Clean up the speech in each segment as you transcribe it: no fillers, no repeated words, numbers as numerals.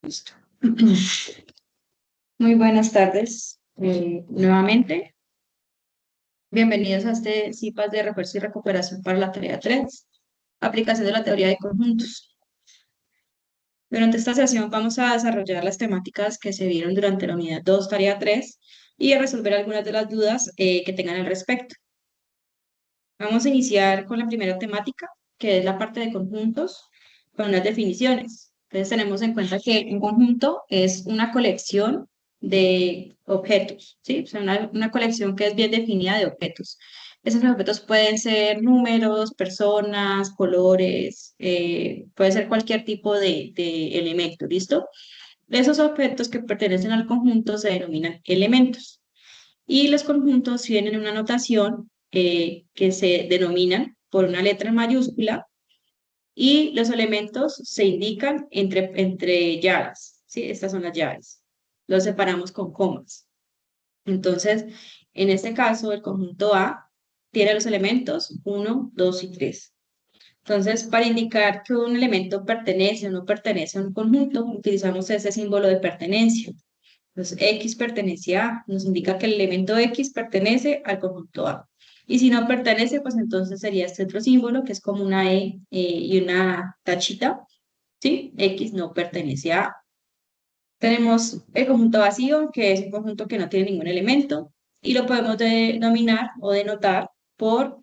Listo. Muy buenas tardes nuevamente. Bienvenidos a este CIPAS de refuerzo y recuperación para la tarea 3, aplicación de la teoría de conjuntos. Durante esta sesión vamos a desarrollar las temáticas que se vieron durante la unidad 2, tarea 3, y a resolver algunas de las dudas que tengan al respecto. Vamos a iniciar con la primera temática, que es la parte de conjuntos, con unas definiciones. Entonces tenemos en cuenta que un conjunto es una colección de objetos, ¿sí? O sea, una colección que es bien definida de objetos. Esos objetos pueden ser números, personas, colores, puede ser cualquier tipo de elemento, ¿listo? Esos objetos que pertenecen al conjunto se denominan elementos. Y los conjuntos tienen una notación que se denominan por una letra en mayúscula y los elementos se indican entre llaves, ¿sí? Estas son las llaves. Los separamos con comas. Entonces, en este caso, el conjunto A tiene los elementos 1, 2 y 3. Entonces, para indicar que un elemento pertenece o no pertenece a un conjunto, utilizamos ese símbolo de pertenencia. Entonces, X pertenece a, nos indica que el elemento X pertenece al conjunto A. Y si no pertenece, pues entonces sería este otro símbolo, que es como una y una tachita, ¿sí? X no pertenece a A. Tenemos el conjunto vacío, que es un conjunto que no tiene ningún elemento, y lo podemos denominar o denotar por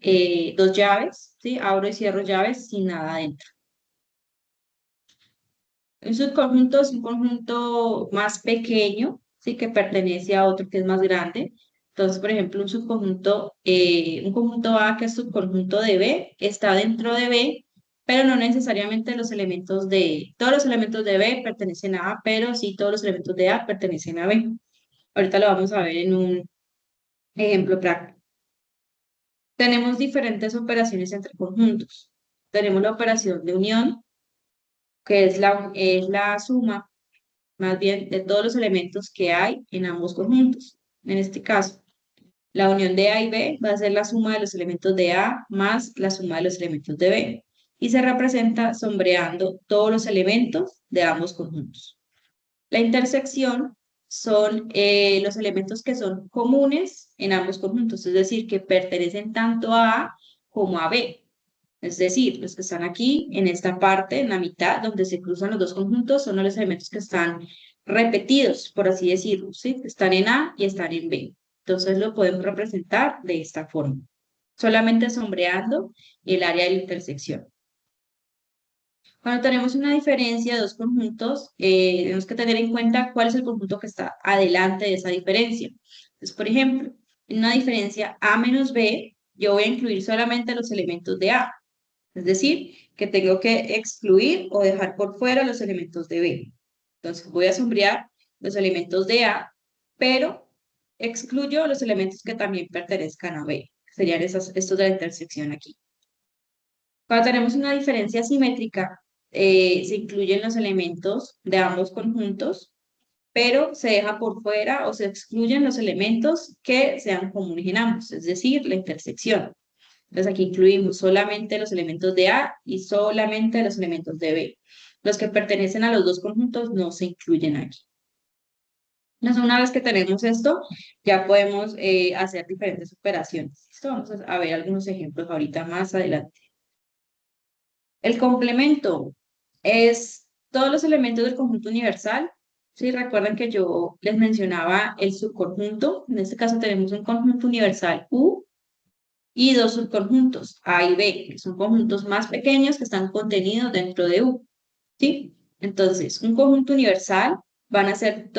dos llaves, ¿sí? Abro y cierro llaves sin nada adentro. Un subconjunto es un conjunto más pequeño, sí, que pertenece a otro que es más grande. Entonces, por ejemplo, un conjunto A que es subconjunto de B, está dentro de B, pero no necesariamente todos los elementos de B pertenecen a A, pero sí todos los elementos de A pertenecen a B. Ahorita lo vamos a ver en un ejemplo práctico. Tenemos diferentes operaciones entre conjuntos. Tenemos la operación de unión, que es la suma más bien de todos los elementos que hay en ambos conjuntos. En este caso, la unión de A y B va a ser la suma de los elementos de A más la suma de los elementos de B y se representa sombreando todos los elementos de ambos conjuntos. La intersección son los elementos que son comunes en ambos conjuntos, es decir, que pertenecen tanto a A como a B. Es decir, los que están aquí en esta parte, en la mitad, donde se cruzan los dos conjuntos, son los elementos que están repetidos, por así decirlo, ¿sí? Están en A y están en B. Entonces lo podemos representar de esta forma, solamente sombreando el área de la intersección. Cuando tenemos una diferencia de dos conjuntos, tenemos que tener en cuenta cuál es el conjunto que está adelante de esa diferencia. Entonces, por ejemplo, en una diferencia A menos B, yo voy a incluir solamente los elementos de A. Es decir, que tengo que excluir o dejar por fuera los elementos de B. Entonces voy a sombrear los elementos de A, pero excluyo los elementos que también pertenezcan a B. Serían estos de la intersección aquí. Cuando tenemos una diferencia simétrica, se incluyen los elementos de ambos conjuntos, pero se deja por fuera o se excluyen los elementos que sean comunes en ambos, es decir, la intersección. Entonces aquí incluimos solamente los elementos de A y solamente los elementos de B. Los que pertenecen a los dos conjuntos no se incluyen aquí. Entonces, una vez que tenemos esto, ya podemos hacer diferentes operaciones. ¿Listo? Vamos a ver algunos ejemplos ahorita más adelante. El complemento es todos los elementos del conjunto universal. Sí, recuerden que yo les mencionaba el subconjunto. En este caso tenemos un conjunto universal U y dos subconjuntos, A y B, que son conjuntos más pequeños que están contenidos dentro de U, ¿sí? Entonces, un conjunto universal van a ser,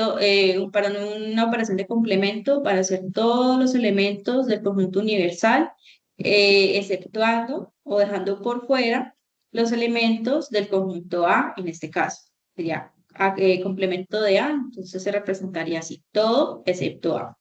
para una operación de complemento, van a ser todos los elementos del conjunto universal, exceptuando o dejando por fuera los elementos del conjunto A, en este caso. Sería complemento de A, entonces se representaría así, todo excepto A.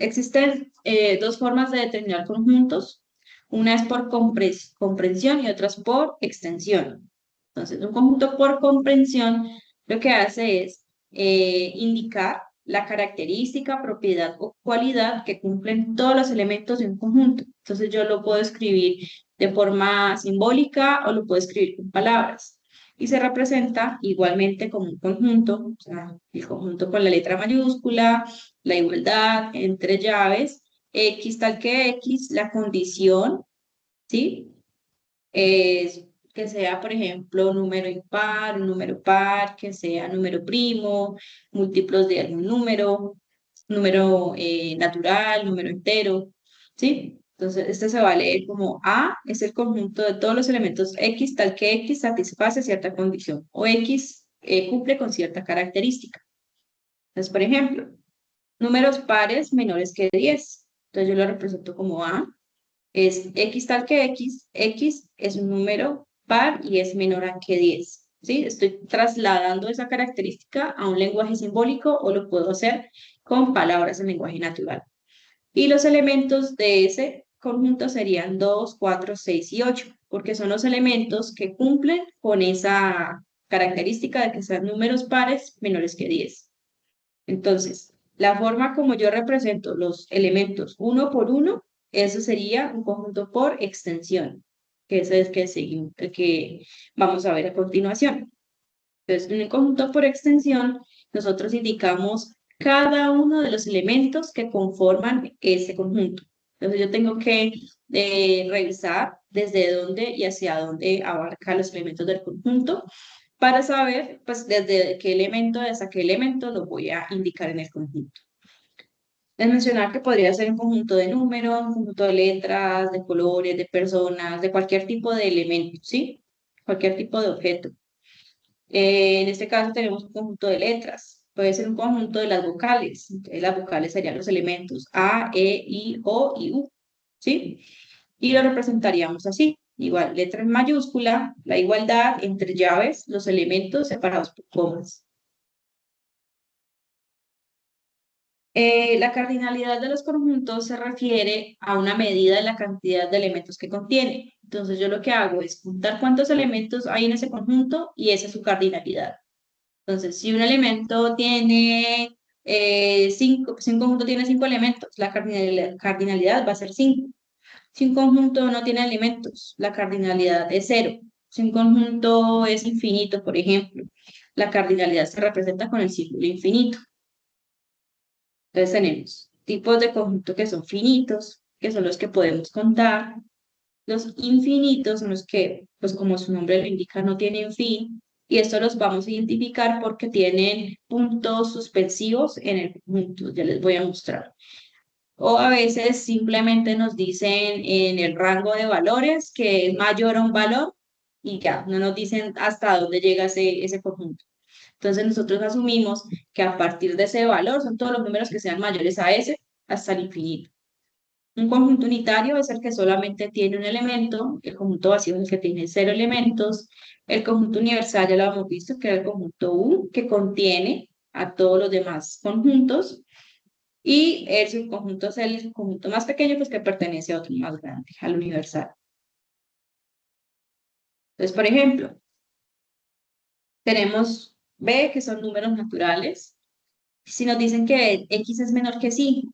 Existen dos formas de determinar conjuntos. Una es por comprensión y otra es por extensión. Entonces, un conjunto por comprensión lo que hace es indicar la característica, propiedad o cualidad que cumplen todos los elementos de un conjunto. Entonces, yo lo puedo escribir de forma simbólica o lo puedo escribir con palabras. y se representa igualmente como un conjunto, o sea, el conjunto con la letra mayúscula, la igualdad entre llaves, X tal que X, la condición, ¿sí? Es que sea, por ejemplo, número impar, un número par, que sea número primo, múltiplos de algún número, número natural, número entero, ¿sí? Entonces, este se va a leer como A es el conjunto de todos los elementos X tal que X satisface cierta condición o X cumple con cierta característica. Entonces, por ejemplo, números pares menores que 10. Entonces, yo lo represento como A es X tal que X es un número par y es menor a que 10. ¿Sí? Estoy trasladando esa característica a un lenguaje simbólico o lo puedo hacer con palabras en lenguaje natural. Y los elementos de ese conjunto serían 2, 4, 6 y 8, porque son los elementos que cumplen con esa característica de que sean números pares menores que 10. Entonces, la forma como yo represento los elementos uno por uno, eso sería un conjunto por extensión, que ese es el que vamos a ver a continuación. Entonces, en un conjunto por extensión, nosotros indicamos cada uno de los elementos que conforman ese conjunto. Entonces, yo tengo que revisar desde dónde y hacia dónde abarca los elementos del conjunto para saber, pues, desde qué elemento hasta qué elemento lo voy a indicar en el conjunto. Es mencionar que podría ser un conjunto de números, un conjunto de letras, de colores, de personas, de cualquier tipo de elemento, ¿sí? Cualquier tipo de objeto. En este caso tenemos un conjunto de letras. Puede ser un conjunto de las vocales. Entonces, las vocales serían los elementos A, E, I, O y U, ¿sí? Y lo representaríamos así. Igual, letra en mayúscula, la igualdad entre llaves, los elementos separados por comas. La cardinalidad de los conjuntos se refiere a una medida de la cantidad de elementos que contiene. Entonces yo lo que hago es contar cuántos elementos hay en ese conjunto y esa es su cardinalidad. Entonces, si un elemento tiene si un conjunto tiene 5 elementos, la cardinalidad va a ser 5. Si un conjunto no tiene elementos, la cardinalidad es 0. Si un conjunto es infinito, por ejemplo, la cardinalidad se representa con el círculo infinito. Entonces tenemos tipos de conjunto que son finitos, que son los que podemos contar. Los infinitos son los que, pues como su nombre lo indica, no tienen fin. Y esto los vamos a identificar porque tienen puntos suspensivos en el conjunto. Ya les voy a mostrar. O a veces simplemente nos dicen en el rango de valores que es mayor a un valor y ya, no nos dicen hasta dónde llega ese conjunto. Entonces nosotros asumimos que a partir de ese valor son todos los números que sean mayores a ese hasta el infinito. Un conjunto unitario es el que solamente tiene un elemento, el conjunto vacío es el que tiene 0 elementos, el conjunto universal ya lo hemos visto, que es el conjunto U, que contiene a todos los demás conjuntos, y el subconjunto es el conjunto más pequeño, pues que pertenece a otro más grande, al universal. Entonces, por ejemplo, tenemos B, que son números naturales. Si nos dicen que X es menor que 5,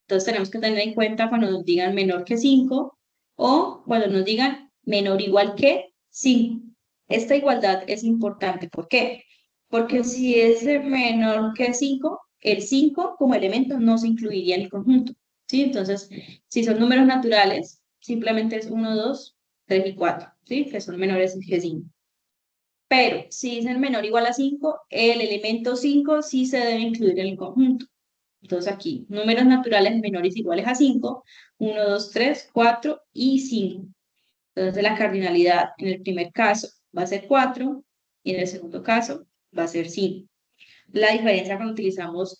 entonces tenemos que tener en cuenta cuando nos digan menor que 5 o cuando nos digan menor o igual que 5. Esta igualdad es importante. ¿Por qué? Porque si es de menor que 5, el 5 como elemento no se incluiría en el conjunto. ¿Sí? Entonces, si son números naturales, simplemente es 1, 2, 3 y 4, ¿sí? Que son menores que 5. Pero si es el menor o igual a 5, el elemento 5 sí se debe incluir en el conjunto. Entonces aquí, números naturales menores o iguales a 5, 1, 2, 3, 4 y 5. Entonces la cardinalidad en el primer caso va a ser 4 y en el segundo caso va a ser 5. La diferencia cuando utilizamos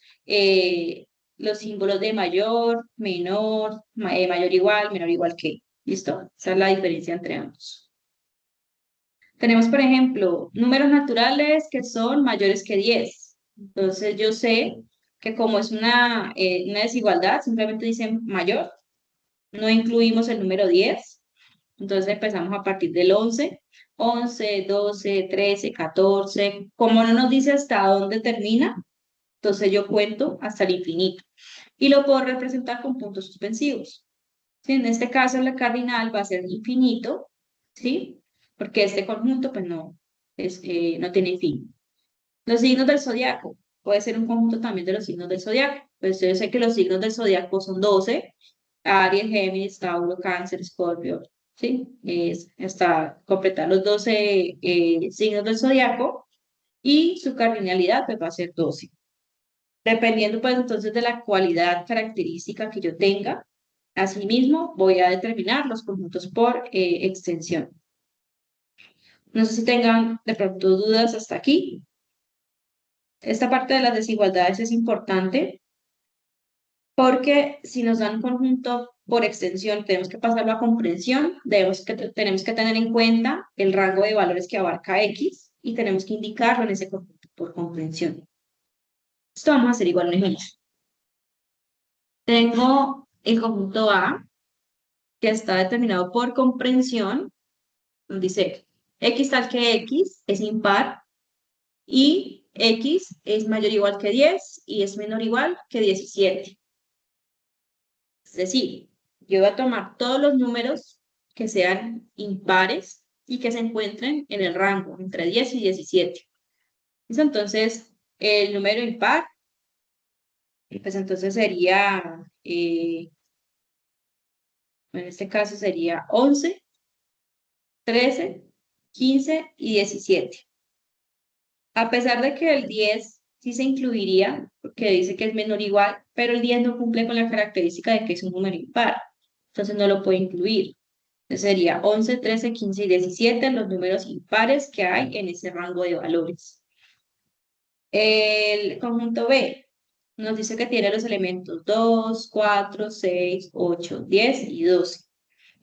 los símbolos de mayor, menor, mayor igual, menor igual que. ¿Listo? Esa es la diferencia entre ambos. Tenemos, por ejemplo, números naturales que son mayores que 10. Entonces yo sé que como es una desigualdad, simplemente dicen mayor, no incluimos el número 10. Entonces empezamos a partir del 11, 11, 12, 13, 14. Como no nos dice hasta dónde termina, entonces yo cuento hasta el infinito. Y lo puedo representar con puntos suspensivos. ¿Sí? En este caso la cardinal va a ser infinito, ¿sí? Porque este conjunto pues no tiene fin. Los signos del zodiaco. Puede ser un conjunto también de los signos del zodiaco. Pues yo sé que los signos del zodiaco son 12: Aries, Géminis, Tauro, Cáncer, Escorpio. ¿Sí? Hasta completar los 12 signos del zodiaco y su cardinalidad pues, va a ser 12. Dependiendo pues entonces de la cualidad característica que yo tenga, asimismo voy a determinar los conjuntos por extensión. No sé si tengan de pronto dudas hasta aquí. Esta parte de las desigualdades es importante porque si nos dan un conjunto por extensión, tenemos que pasarlo a comprensión, tenemos que tener en cuenta el rango de valores que abarca X y tenemos que indicarlo en ese conjunto por comprensión. Esto vamos a hacer igual un ejemplo. Tengo el conjunto A que está determinado por comprensión. Nos dice X tal que X es impar y X es mayor o igual que 10 y es menor o igual que 17. Es decir, yo voy a tomar todos los números que sean impares y que se encuentren en el rango entre 10 y 17. ¿Listo? Entonces, el número impar, pues entonces sería, en este caso sería 11, 13, 15 y 17. A pesar de que el 10 sí se incluiría, porque dice que es menor o igual, pero el 10 no cumple con la característica de que es un número impar, entonces no lo puede incluir. Entonces sería 11, 13, 15 y 17 los números impares que hay en ese rango de valores. El conjunto B nos dice que tiene los elementos 2, 4, 6, 8, 10 y 12.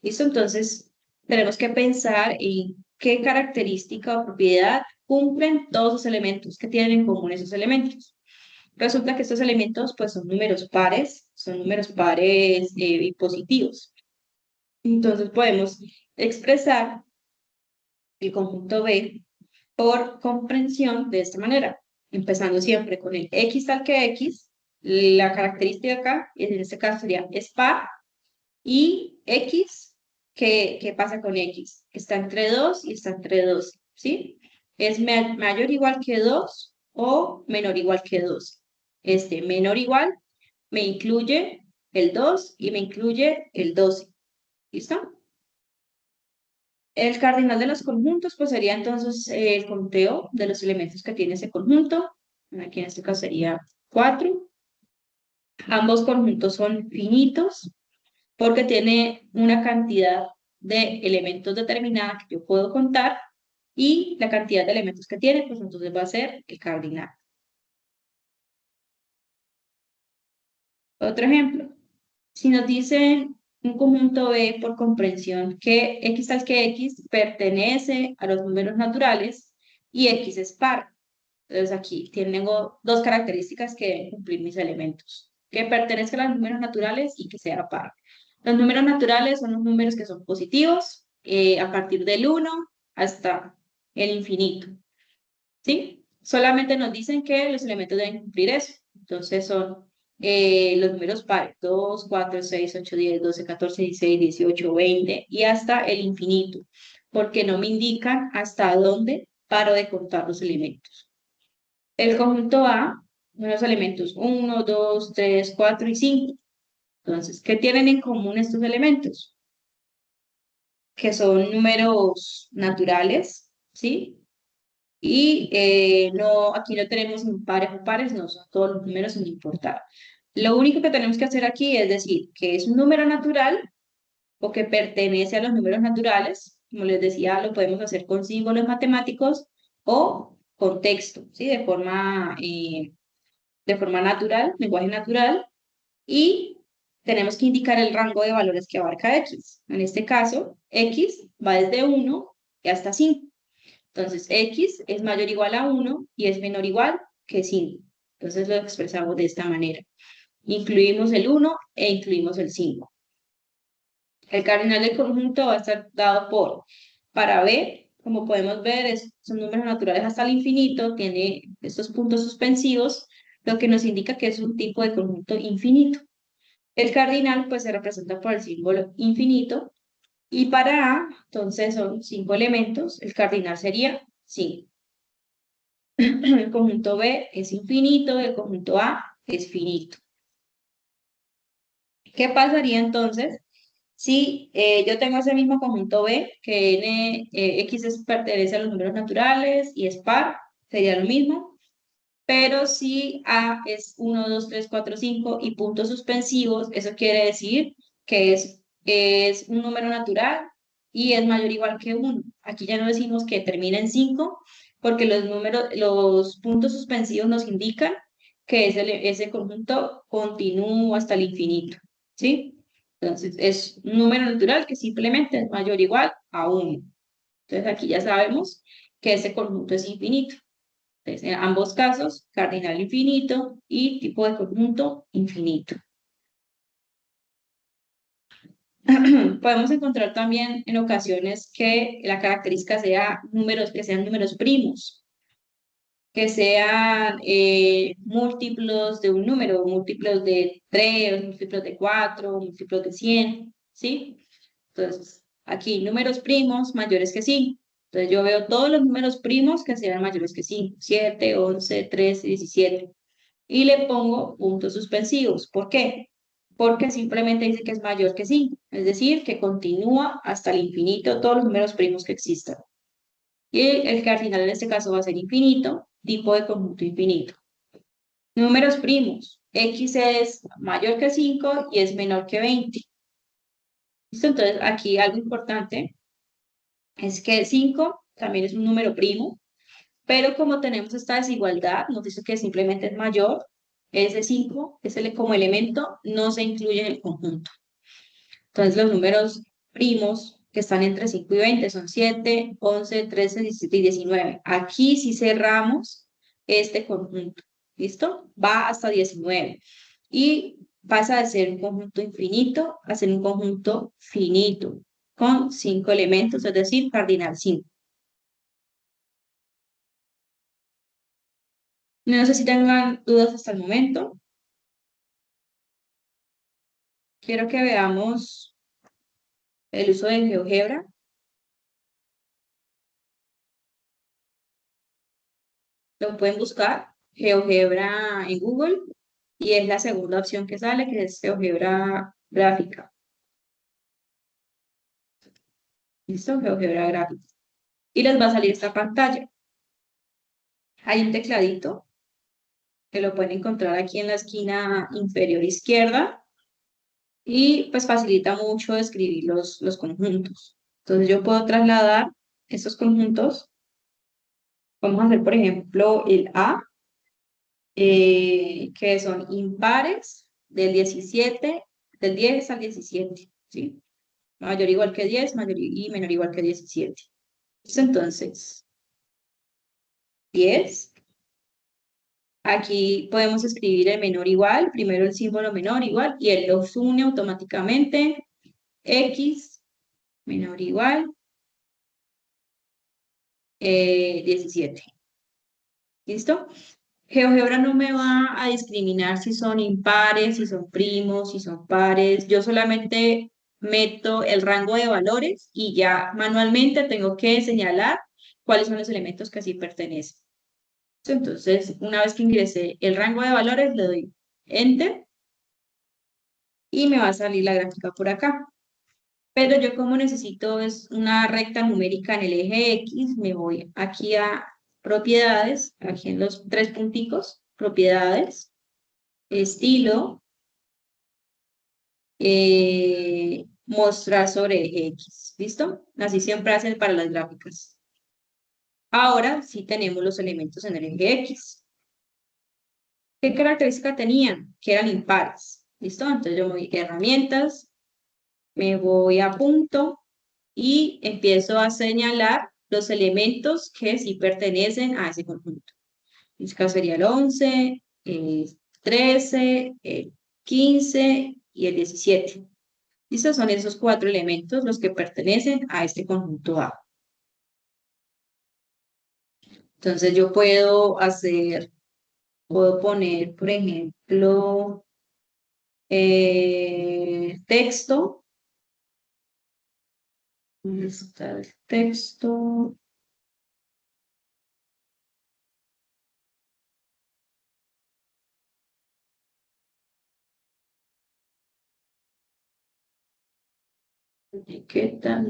¿Listo? Entonces tenemos que pensar en qué característica o propiedad cumplen todos los elementos que tienen en común esos elementos. Resulta que estos elementos pues son números pares y positivos. Entonces podemos expresar el conjunto B por comprensión de esta manera, empezando siempre con el X tal que X, la característica acá, en este caso sería es par, y X, ¿qué pasa con X? Está entre 2 y está entre 2, ¿sí? Es mayor o igual que 2 o menor o igual que 2. Este menor o igual me incluye el 2 y me incluye el 12. ¿Listo? El cardinal de los conjuntos, pues sería entonces el conteo de los elementos que tiene ese conjunto. Aquí en este caso sería 4. Ambos conjuntos son finitos porque tiene una cantidad de elementos determinada que yo puedo contar y la cantidad de elementos que tiene, pues entonces va a ser el cardinal. Otro ejemplo, si nos dicen un conjunto B por comprensión que X tal que X pertenece a los números naturales y X es par. Entonces aquí tengo dos características que deben cumplir mis elementos, que pertenezcan a los números naturales y que sea par. Los números naturales son los números que son positivos a partir del 1 hasta el infinito, ¿sí? Solamente nos dicen que los elementos deben cumplir eso. Entonces son los números pares, 2, 4, 6, 8, 10, 12, 14, 16, 18, 20 y hasta el infinito, porque no me indican hasta dónde paro de contar los elementos. El conjunto A, los elementos 1, 2, 3, 4 y 5. Entonces, ¿qué tienen en común estos elementos? Que son números naturales, ¿sí? Y no, aquí no tenemos impares o pares, no, son todos los números sin importar. Lo único que tenemos que hacer aquí es decir que es un número natural o que pertenece a los números naturales. Como les decía, lo podemos hacer con símbolos matemáticos o con texto, ¿sí? De forma natural, lenguaje natural, y tenemos que indicar el rango de valores que abarca X. En este caso, X va desde 1 y hasta 5. Entonces, X es mayor o igual a 1 y es menor o igual que 5. Entonces, lo expresamos de esta manera. Incluimos el 1 e incluimos el 5. El cardinal del conjunto va a estar dado por, para B, como podemos ver, son números naturales hasta el infinito, tiene estos puntos suspensivos, lo que nos indica que es un tipo de conjunto infinito. El cardinal pues se representa por el símbolo infinito y para A, entonces son 5 elementos, el cardinal sería 5. El conjunto B es infinito, el conjunto A es finito. ¿Qué pasaría entonces si yo tengo ese mismo conjunto B, que X pertenece a los números naturales y es par, sería lo mismo, pero si A es 1, 2, 3, 4, 5 y puntos suspensivos, eso quiere decir que es un número natural y es mayor o igual que 1. Aquí ya no decimos que termina en 5, porque los puntos suspensivos nos indican que ese conjunto continúa hasta el infinito, ¿sí? Entonces, es un número natural que simplemente es mayor o igual a 1. Entonces, aquí ya sabemos que ese conjunto es infinito. Entonces, en ambos casos, cardinal infinito y tipo de conjunto infinito. Podemos encontrar también en ocasiones que la característica sea números, que sean números primos, que sean múltiplos de un número, múltiplos de 3, múltiplos de 4, múltiplos de 100, ¿sí? Entonces, aquí números primos mayores que 5. Entonces, yo veo todos los números primos que sean mayores que 5, 7, 11, 13, 17. Y le pongo puntos suspensivos. ¿Por qué? Porque simplemente dice que es mayor que 5, es decir, que continúa hasta el infinito todos los números primos que existan. Y el cardinal en este caso va a ser infinito, tipo de conjunto infinito. Números primos. X es mayor que 5 y es menor que 20. ¿Listo? Entonces, aquí algo importante es que 5 también es un número primo, pero como tenemos esta desigualdad, nos dice que simplemente es mayor, ese 5, como elemento, no se incluye en el conjunto. Entonces los números primos que están entre 5 y 20 son 7, 11, 13, 17 y 19. Aquí sí cerramos este conjunto. ¿Listo? Va hasta 19. Y pasa de ser un conjunto infinito a ser un conjunto finito, con 5 elementos, es decir, cardinal 5. No sé si tengan dudas hasta el momento. Quiero que veamos el uso de GeoGebra. Lo pueden buscar, GeoGebra en Google, y es la segunda opción que sale, que es GeoGebra gráfica. ¿Listo? GeoGebra gráfica. Y les va a salir esta pantalla. Hay un tecladito que lo pueden encontrar aquí en la esquina inferior izquierda y pues facilita mucho escribir los conjuntos. Entonces yo puedo trasladar estos conjuntos. Vamos a hacer, por ejemplo, el A, que son impares del 10 al 17, ¿sí? Mayor o igual que 10, mayor y menor o igual que 17. Entonces, 10. Aquí podemos escribir el menor igual, primero el símbolo menor igual, y él los une automáticamente. X menor igual 17. ¿Listo? GeoGebra no me va a discriminar si son impares, si son primos, si son pares. Yo solamente meto el rango de valores y ya manualmente tengo que señalar cuáles son los elementos que así pertenecen. Entonces, una vez que ingresé el rango de valores, le doy Enter y me va a salir la gráfica por acá. Pero yo como necesito es una recta numérica en el eje X, me voy aquí a propiedades, aquí en los tres punticos, propiedades, estilo, mostrar sobre eje X. ¿Listo? Así siempre hacen para las gráficas. Ahora sí tenemos los elementos en el eje X. ¿Qué característica tenían? Que eran impares. ¿Listo? Entonces yo me voy a herramientas, me voy a punto y empiezo a señalar los elementos que sí pertenecen a ese conjunto. En este caso sería el 11, el 13, el 15 y el 17. ¿Listo? Son esos cuatro elementos los que pertenecen a este conjunto A. Entonces yo puedo poner, por ejemplo, texto. ¿Dónde está el texto? etiqueta.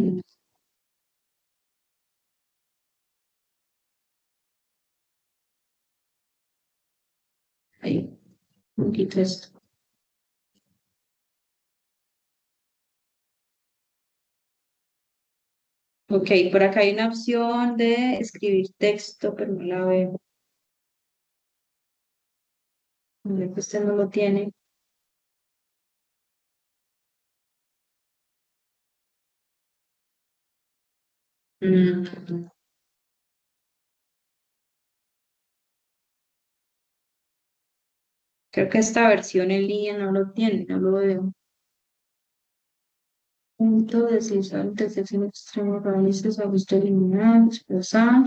Ahí, un poquito esto. Ok, por acá hay una opción de escribir texto, pero no la veo. A ver, que usted no lo tiene. Mm, creo que esta versión en línea no lo tiene, no lo veo. Punto deslizar, intersección extremo, raíces, ajuste lineal, desplazar.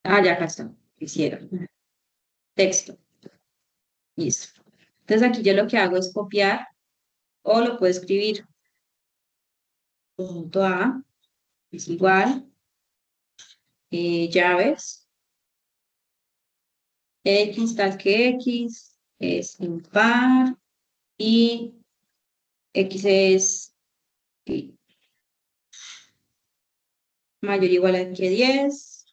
Ah, ya acá está. Quisiera. Texto. Listo. Entonces aquí yo lo que hago es copiar o lo puedo escribir. Punto A es igual, llaves, X tal que X es impar y X es mayor o igual a que 10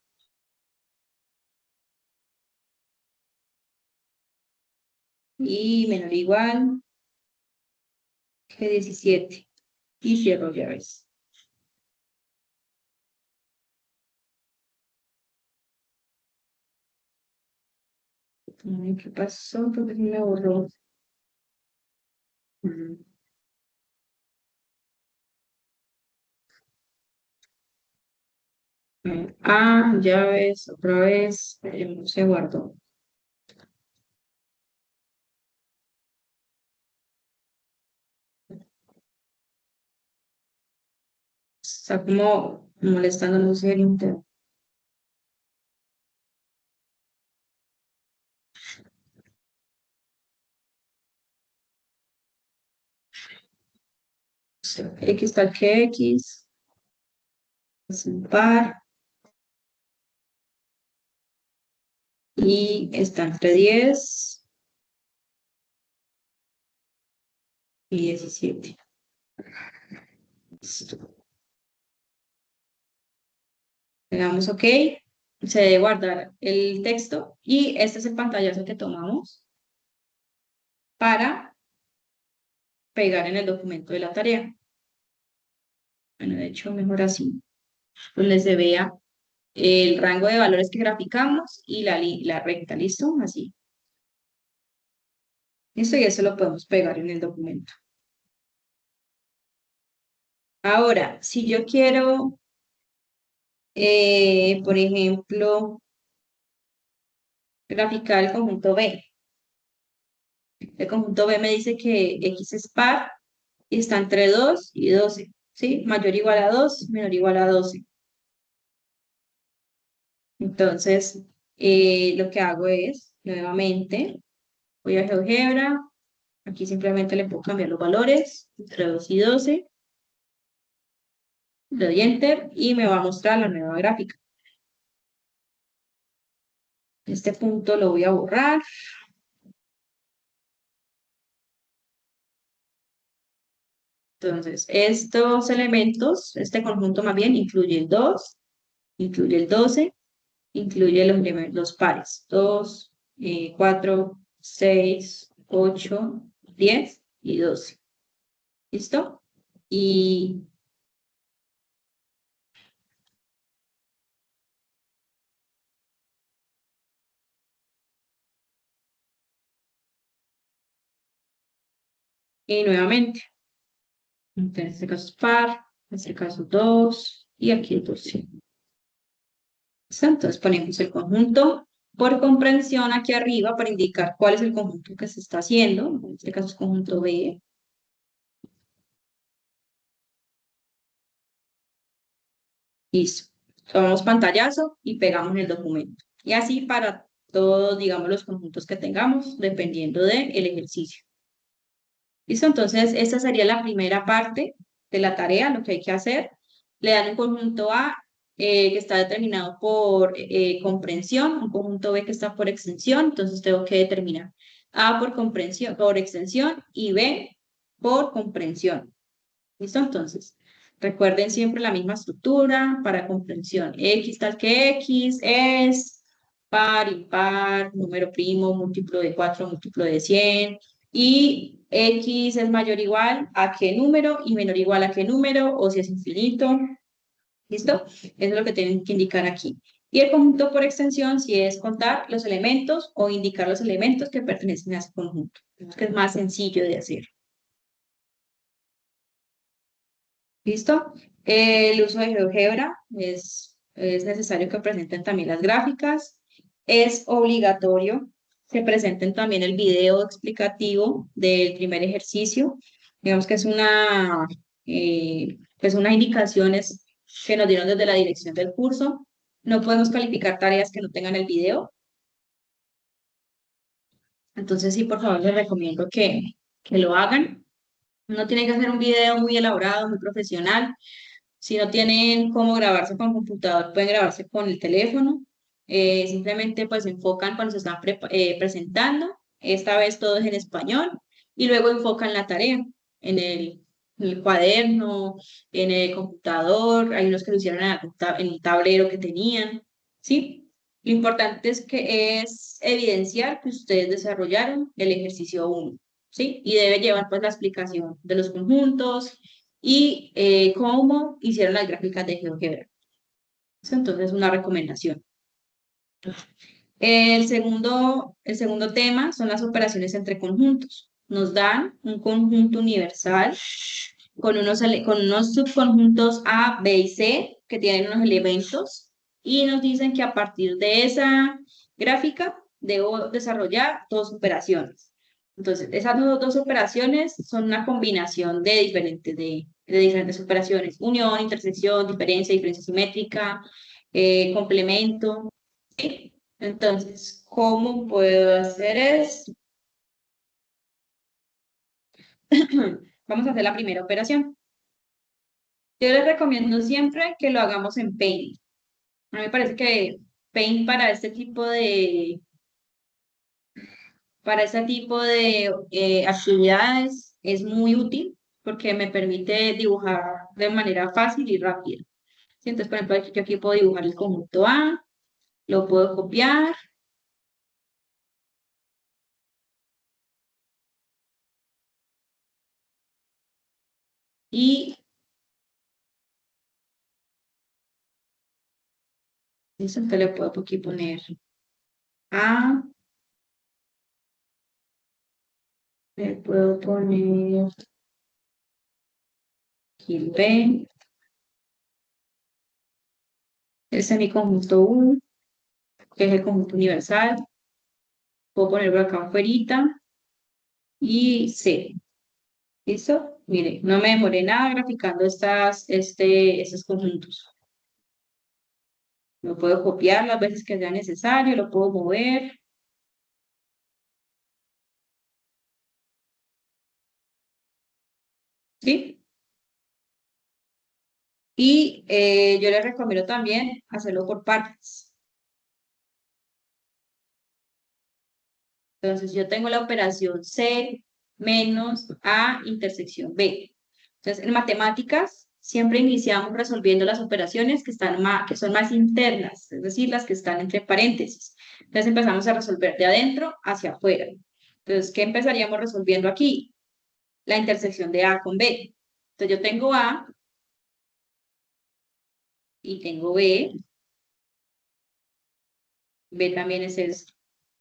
y menor o igual que 17. Y cierro llaves. Ay, ¿qué pasó? Porque me borró. Mm. Ah, llaves, otra vez, no se guardó. Está como molestándonos el internet. X tal que X, es impar y está entre 10 y 17. Listo. Le damos OK, se debe guardar el texto y este es el pantallazo que tomamos para pegar en el documento de la tarea. Bueno, de hecho, mejor así, donde se vea el rango de valores que graficamos y la recta, ¿listo? Así. Listo, y eso lo podemos pegar en el documento. Ahora, si yo quiero, por ejemplo, graficar el conjunto B. El conjunto B me dice que X es par y está entre 2 y 12, ¿sí? Mayor o igual a 2, menor o igual a 12. Entonces, lo que hago es, nuevamente, voy a GeoGebra, aquí simplemente le puedo cambiar los valores, entre 2 y 12, le doy Enter y me va a mostrar la nueva gráfica. Este punto lo voy a borrar. Entonces, estos elementos, este conjunto más bien, incluye el 2, incluye el 12, incluye los pares, 2, 4, 6, 8, 10 y 12. ¿Listo? Y nuevamente, en este caso es par, en este caso 2 y aquí el 12. ¿Listo? Entonces ponemos el conjunto por comprensión aquí arriba para indicar cuál es el conjunto que se está haciendo. En este caso es conjunto B. Listo. Tomamos pantallazo y pegamos en el documento. Y así para todos, digamos, los conjuntos que tengamos, dependiendo del ejercicio. ¿Listo? Entonces, esta sería la primera parte de la tarea, lo que hay que hacer. Le dan un conjunto A que está determinado por comprensión, un conjunto B que está por extensión, entonces tengo que determinar A por comprensión, por extensión y B por comprensión. ¿Listo? Entonces, Recuerden siempre la misma estructura para comprensión. X tal que X es par, impar, número primo, múltiplo de 4, múltiplo de 100. Y X es mayor o igual a qué número y menor o igual a qué número, o si es infinito. ¿Listo? Eso es lo que tienen que indicar aquí. Y el conjunto por extensión, si es contar los elementos o indicar los elementos que pertenecen a ese conjunto, que es más sencillo de hacer. ¿Listo? El uso de GeoGebra es necesario que presenten también las gráficas. Es obligatorio que presenten también el video explicativo del primer ejercicio. Digamos que es pues unas indicaciones que nos dieron desde la dirección del curso. No podemos calificar tareas que no tengan el video. Entonces, sí, por favor, les recomiendo que lo hagan. No tienen que hacer un video muy elaborado, muy profesional. Si no tienen cómo grabarse con computador, pueden grabarse con el teléfono. Simplemente pues se enfocan cuando se están presentando. Esta vez todo es en español. Y luego enfocan la tarea en el cuaderno, en el computador. Hay unos que lo hicieron en el tablero que tenían. ¿Sí? Lo importante es evidenciar que ustedes desarrollaron el ejercicio 1. ¿Sí? Y debe llevar pues la explicación de los conjuntos y cómo hicieron las gráficas de GeoGebra. Entonces, una recomendación. El segundo tema son las operaciones entre conjuntos. Nos dan un conjunto universal con unos subconjuntos A, B y C que tienen unos elementos y nos dicen que a partir de esa gráfica debo desarrollar dos operaciones. Entonces, esas dos operaciones son una combinación de diferentes operaciones: unión, intersección, diferencia simétrica, complemento. ¿Sí? Entonces, ¿cómo puedo hacer eso? Vamos a hacer la primera operación. Yo les recomiendo siempre que lo hagamos en Paint. A mí me parece que Paint para este tipo de actividades es muy útil porque me permite dibujar de manera fácil y rápida. ¿Sí? Entonces, por ejemplo, yo aquí puedo dibujar el conjunto A, lo puedo copiar y listo, entonces le puedo aquí poner A, le puedo poner aquí el B, el semiconjunto U, que es el conjunto universal. Puedo ponerlo acá afuera y C. ¿Listo? Mire, no me demoré nada graficando estos conjuntos. Lo puedo copiar las veces que sea necesario, lo puedo mover. ¿Sí? Y yo les recomiendo también hacerlo por partes. Entonces, yo tengo la operación C menos A intersección B. Entonces, en matemáticas siempre iniciamos resolviendo las operaciones que son más internas, es decir, las que están entre paréntesis. Entonces, empezamos a resolver de adentro hacia afuera. Entonces, ¿qué empezaríamos resolviendo aquí? La intersección de A con B. Entonces, yo tengo A y tengo B. B también es esto.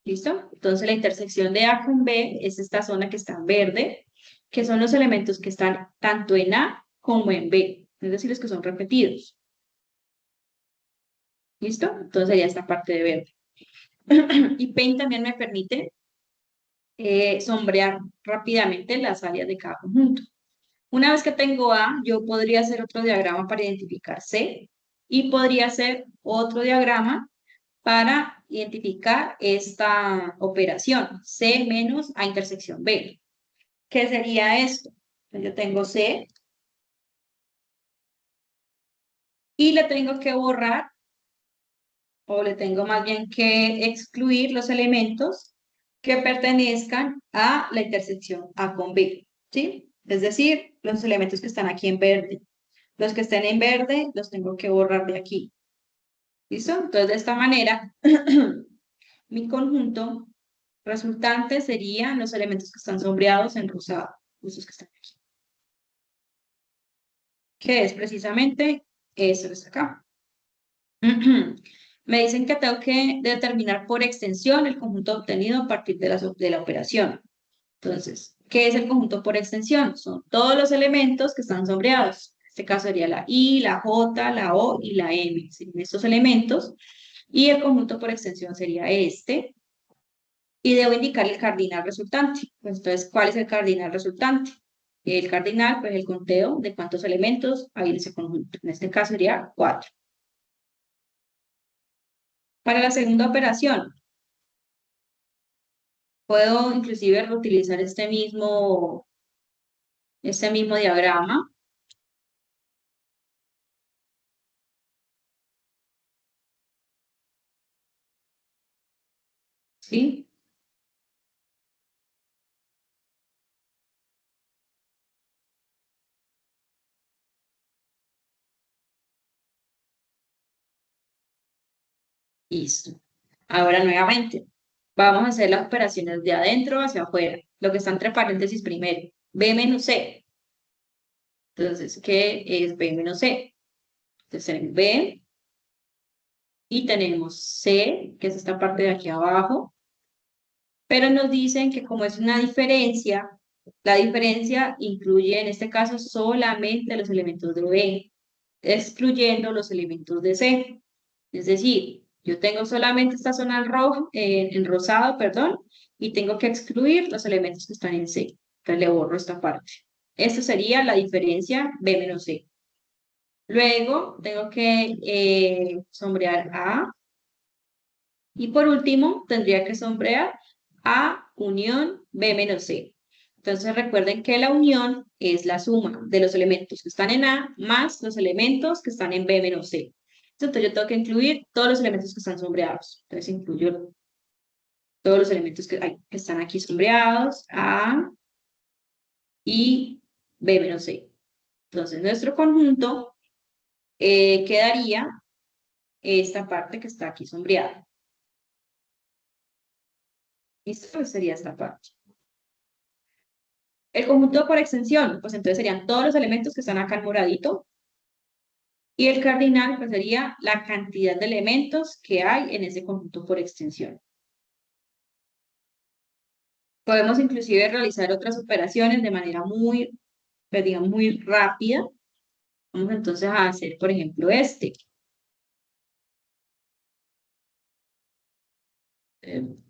¿Listo? Entonces, la intersección de A con B es esta zona que está en verde, que son los elementos que están tanto en A como en B, es decir, los que son repetidos. ¿Listo? Entonces, sería esta parte de verde. Y Paint también me permite sombrear rápidamente las áreas de cada conjunto. Una vez que tengo A, yo podría hacer otro diagrama para identificar C y podría hacer otro diagrama para identificar esta operación, C menos A intersección B. ¿Qué sería esto? Yo tengo C y le tengo que borrar, o le tengo más bien que excluir los elementos que pertenezcan a la intersección A con B, ¿sí? Es decir, los elementos que están aquí en verde. Los que estén en verde los tengo que borrar de aquí. ¿Listo? Entonces, de esta manera, mi conjunto resultante serían los elementos que están sombreados en rosado, esos que están aquí, que es precisamente eso que está acá. Me dicen que tengo que determinar por extensión el conjunto obtenido a partir de la operación. Entonces, ¿qué es el conjunto por extensión? Son todos los elementos que están sombreados. En este caso sería la I, la J, la O y la M. Serían estos elementos. Y el conjunto por extensión sería este. Y debo indicar el cardinal resultante. Pues entonces, ¿cuál es el cardinal resultante? El cardinal, pues el conteo de cuántos elementos hay en ese conjunto. En este caso sería 4. Para la segunda operación, puedo inclusive reutilizar este mismo diagrama, ¿sí? Listo. Ahora nuevamente, vamos a hacer las operaciones de adentro hacia afuera, lo que está entre paréntesis primero, B menos C. Entonces, ¿qué es B menos C? Entonces tenemos B y tenemos C, que es esta parte de aquí abajo, pero nos dicen que como es una diferencia, la diferencia incluye en este caso solamente los elementos de B, excluyendo los elementos de C. Es decir, yo tengo solamente esta zona en rosado, perdón, y tengo que excluir los elementos que están en C. Entonces le borro esta parte. Esto sería la diferencia B menos C. Luego tengo que sombrear A. Y por último, tendría que sombrear A unión B menos C. Entonces recuerden que la unión es la suma de los elementos que están en A más los elementos que están en B menos C. Entonces yo tengo que incluir todos los elementos que están sombreados. Entonces incluyo todos los elementos que están aquí sombreados, A y B menos C. Entonces nuestro conjunto quedaría esta parte que está aquí sombreada. Esto sería esta parte. El conjunto por extensión, pues entonces serían todos los elementos que están acá en moradito. Y el cardinal, pues sería la cantidad de elementos que hay en ese conjunto por extensión. Podemos inclusive realizar otras operaciones de manera muy, pues, digamos, muy rápida. Vamos entonces a hacer, por ejemplo, este.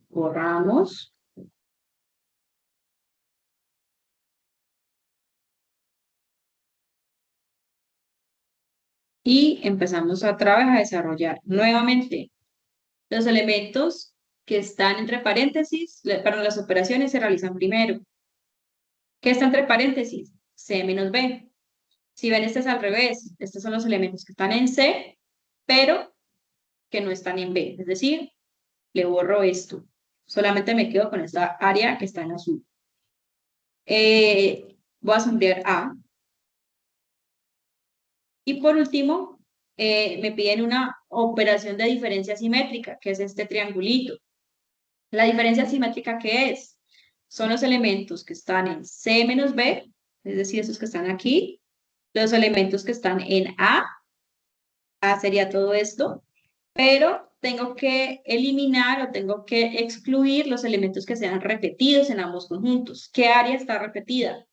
Borramos. Y empezamos otra vez a desarrollar nuevamente los elementos que están entre paréntesis. Para las operaciones se realizan primero. ¿Qué está entre paréntesis? C menos B. Si ven, este es al revés. Estos son los elementos que están en C, pero que no están en B. Es decir, le borro esto. Solamente me quedo con esta área que está en azul. Voy a sombrear A. Y por último, me piden una operación de diferencia simétrica, que es este triangulito. La diferencia simétrica, ¿qué es? Son los elementos que están en C menos B, es decir, esos que están aquí, los elementos que están en A sería todo esto, pero tengo que eliminar o tengo que excluir los elementos que sean repetidos en ambos conjuntos. ¿Qué área está repetida?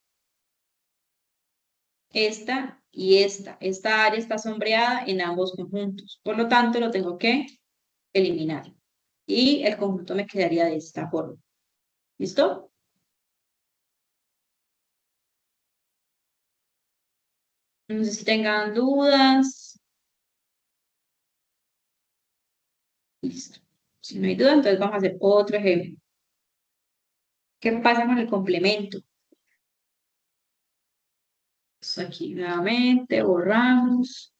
Esta y esta. Esta área está sombreada en ambos conjuntos. Por lo tanto, lo tengo que eliminar. Y el conjunto me quedaría de esta forma. ¿Listo? No sé si tengan dudas. Listo. Si no hay duda, entonces vamos a hacer otro ejemplo. ¿Qué pasa con el complemento? Pues aquí nuevamente borramos.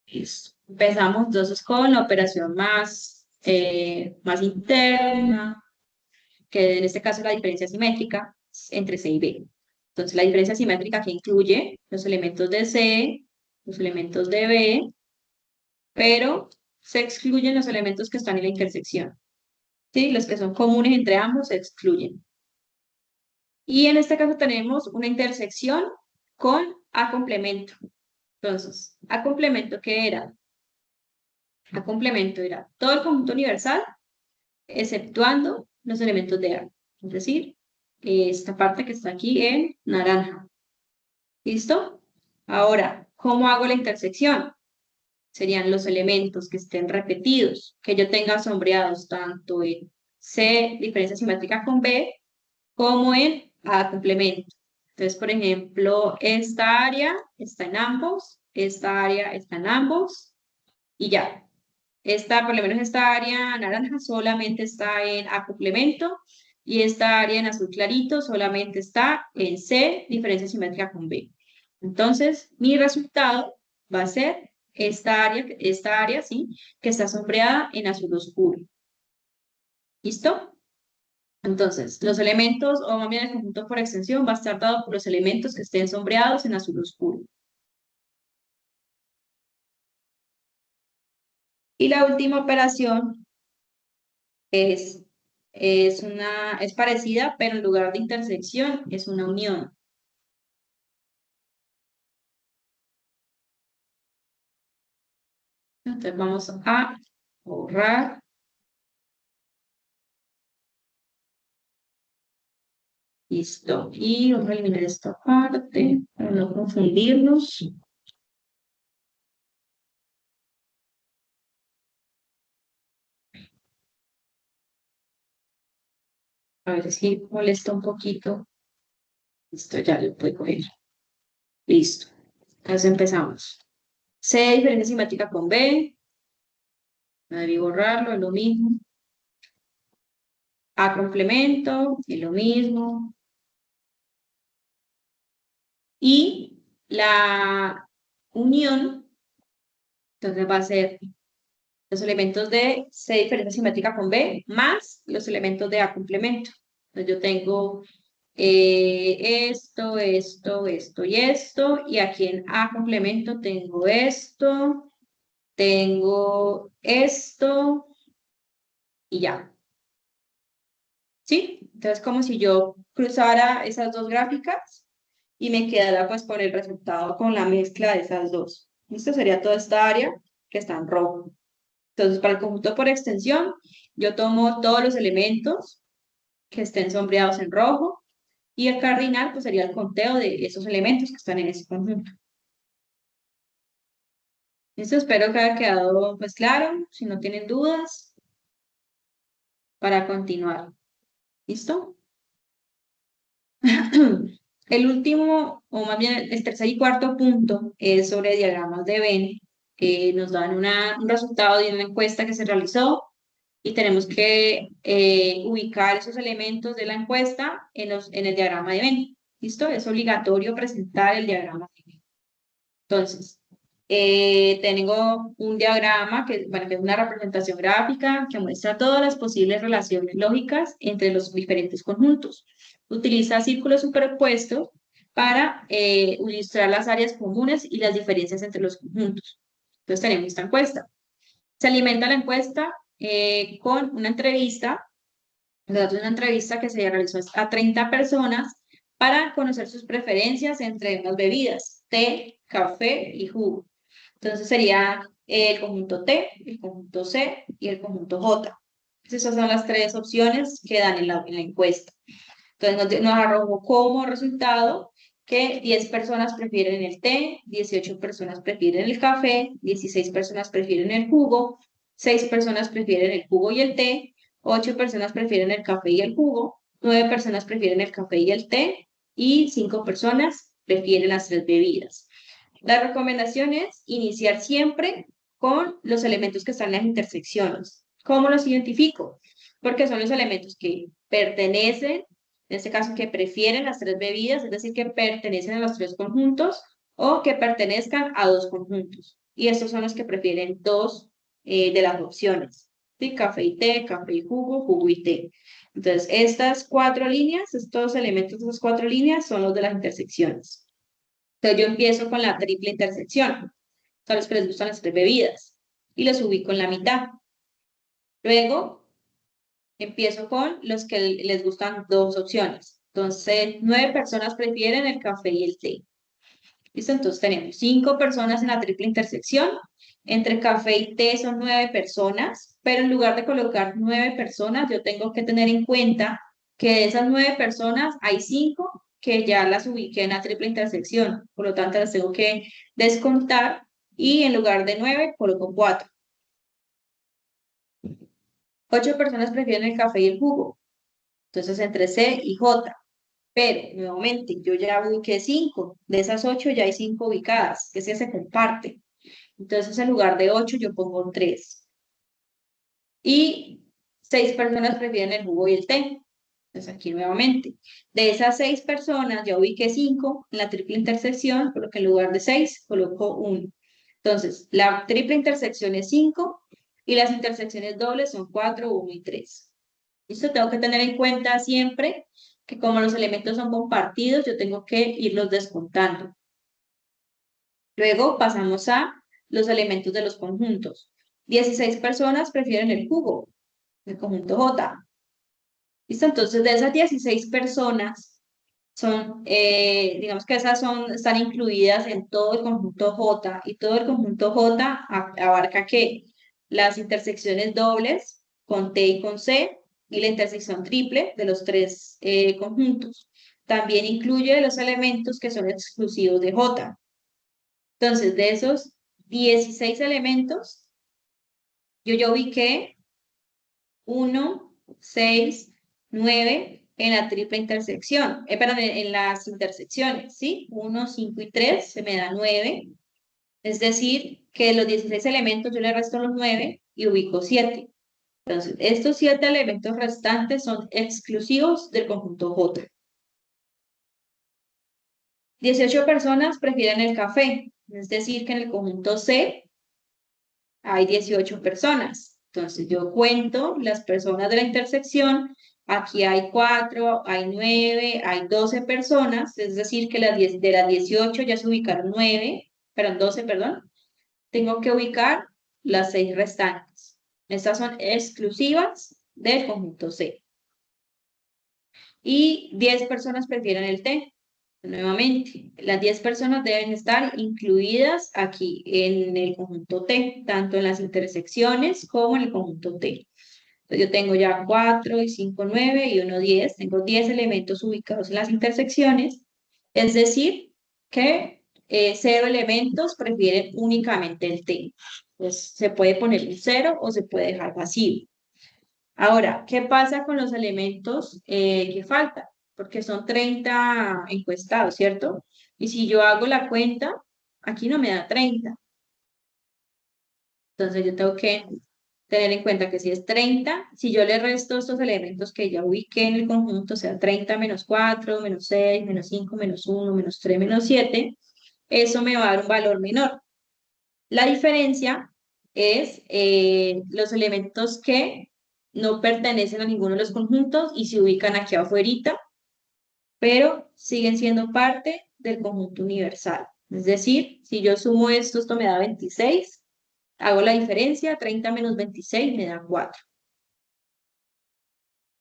Listo. Empezamos entonces con la operación más interna, que en este caso es la diferencia simétrica entre C y B. Entonces, la diferencia simétrica que incluye los elementos de C, los elementos de B, pero se excluyen los elementos que están en la intersección. ¿Sí? Los que son comunes entre ambos se excluyen. Y en este caso tenemos una intersección con A complemento. Entonces, A complemento, ¿qué era? A complemento era todo el conjunto universal, exceptuando los elementos de A. Es decir, esta parte que está aquí en naranja. ¿Listo? Ahora, ¿cómo hago la intersección? Serían los elementos que estén repetidos, que yo tenga sombreados tanto en C, diferencia simétrica con B, como en A complemento. Entonces, por ejemplo, esta área está en ambos, esta área está en ambos, y ya. Por lo menos esta área naranja solamente está en A complemento, y esta área en azul clarito solamente está en C, diferencia simétrica con B. Entonces, mi resultado va a ser esta área, ¿sí? Que está sombreada en azul oscuro. ¿Listo? Entonces, los elementos, o más bien el conjunto por extensión, va a estar dado por los elementos que estén sombreados en azul oscuro. Y la última operación es, es parecida, pero en lugar de intersección es una unión. Entonces, vamos a borrar. Listo. Y vamos a eliminar esta parte para no confundirnos. A ver si molesta un poquito. Listo, ya lo puedo coger. Listo. Entonces empezamos. C, diferencia simétrica con B. No debí borrarlo, es lo mismo. A complemento, es lo mismo. Y la unión, entonces va a ser los elementos de C, diferencia simétrica con B, más los elementos de A complemento. Entonces yo tengo esto y esto, y aquí en A complemento tengo esto, y ya. ¿Sí? Entonces, como si yo cruzara esas dos gráficas y me quedara pues con el resultado con la mezcla de esas dos. Esto sería toda esta área que está en rojo. Entonces, para el conjunto por extensión, yo tomo todos los elementos que estén sombreados en rojo y el cardinal pues sería el conteo de esos elementos que están en ese conjunto. Esto espero que haya quedado pues claro, si no tienen dudas, para continuar. ¿Listo? El último, o más bien el tercer y cuarto punto, es sobre diagramas de Venn, que nos dan un resultado de una encuesta que se realizó y tenemos que ubicar esos elementos de la encuesta en el diagrama de Venn. ¿Listo? Es obligatorio presentar el diagrama de Venn. Entonces, tengo un diagrama bueno, que es una representación gráfica que muestra todas las posibles relaciones lógicas entre los diferentes conjuntos. Utiliza círculos superpuestos para ilustrar las áreas comunes y las diferencias entre los conjuntos. Entonces tenemos esta encuesta. Se alimenta la encuesta con una entrevista, los datos de una entrevista que se realizó a 30 personas para conocer sus preferencias entre unas bebidas, té, café y jugo. Entonces sería el conjunto T, el conjunto C y el conjunto J. Esas son las tres opciones que dan en la encuesta. Entonces nos arrojó como resultado que 10 personas prefieren el té, 18 personas prefieren el café, 16 personas prefieren el jugo, 6 personas prefieren el jugo y el té, 8 personas prefieren el café y el jugo, 9 personas prefieren el café y el té y 5 personas prefieren las tres bebidas. La recomendación es iniciar siempre con los elementos que están en las intersecciones. ¿Cómo los identifico? Porque son los elementos que pertenecen, en este caso que prefieren las tres bebidas, es decir, que pertenecen a los tres conjuntos o que pertenezcan a dos conjuntos. y estos son los que prefieren dos de las opciones. ¿Sí? Café y té, café y jugo y té. Entonces, estas cuatro líneas, estos elementos de esas cuatro líneas son los de las intersecciones. Entonces, yo empiezo con la triple intersección, son los que les gustan las tres bebidas, y los ubico en la mitad. Luego, empiezo con los que les gustan dos opciones. Entonces, 9 personas prefieren el café y el té. ¿Listo? Entonces tenemos 5 personas en la triple intersección. Entre café y té son 9 personas, pero en lugar de colocar 9 personas, yo tengo que tener en cuenta que de esas 9 personas hay 5 que ya las ubiqué en la triple intersección. Por lo tanto, las tengo que descontar y en lugar de 9 coloco 4. 8 personas prefieren el café y el jugo. Entonces entre C y J. Pero nuevamente, yo ya ubiqué 5. De esas 8 ya hay 5 ubicadas, que se comparten. Entonces, en lugar de 8, yo pongo 3. Y 6 personas prefieren el jugo y el té. Entonces, aquí nuevamente. De esas 6 personas, ya ubiqué 5 en la triple intersección, por lo que en lugar de 6, coloco 1. Entonces, la triple intersección es 5 y las intersecciones dobles son 4, 1 y 3. Esto tengo que tener en cuenta siempre que como los elementos son compartidos, yo tengo que irlos descontando. Luego pasamos a los elementos de los conjuntos. 16 personas prefieren el jugo, el conjunto J. ¿Listo? Entonces, de esas 16 personas, digamos que esas están incluidas en todo el conjunto J, y todo el conjunto J abarca ¿qué? Las intersecciones dobles con T y con C, y la intersección triple de los tres conjuntos. También incluye los elementos que son exclusivos de J. Entonces, de esos 16 elementos, yo ya ubiqué 1, 6, 9 en la triple intersección, perdón, en las intersecciones, ¿sí? 1, 5 y 3 se me da 9. Es decir, que de los 16 elementos yo le resto los 9 y ubico 7. Entonces, estos 7 elementos restantes son exclusivos del conjunto J. 18 personas prefieren el café, es decir, que en el conjunto C hay 18 personas. Entonces yo cuento las personas de la intersección, aquí hay 4, hay 9, hay 12 personas, es decir, que de las 18 ya se ubicaron 9, perdón, 12, perdón. Tengo que ubicar las 6 restantes. Estas son exclusivas del conjunto C. Y 10 personas prefieren el té. Nuevamente, las 10 personas deben estar incluidas aquí en el conjunto T, tanto en las intersecciones como en el conjunto T. Entonces yo tengo ya 4 y 5, 9 y 1, 10. Tengo 10 elementos ubicados en las intersecciones, es decir, que 0 elementos prefieren únicamente el T. Pues se puede poner un 0 o se puede dejar vacío. Ahora, ¿qué pasa con los elementos que faltan? Porque son 30 encuestados, ¿cierto? Y si yo hago la cuenta, aquí no me da 30. Entonces yo tengo que tener en cuenta que si es 30, si yo le resto estos elementos que ya ubiqué en el conjunto, o sea, 30 menos 4, menos 6, menos 5, menos 1, menos 3, menos 7, eso me va a dar un valor menor. La diferencia es los elementos que no pertenecen a ninguno de los conjuntos y se ubican aquí afuera, pero siguen siendo parte del conjunto universal. Es decir, si yo sumo esto me da 26, hago la diferencia, 30 menos 26 me da 4.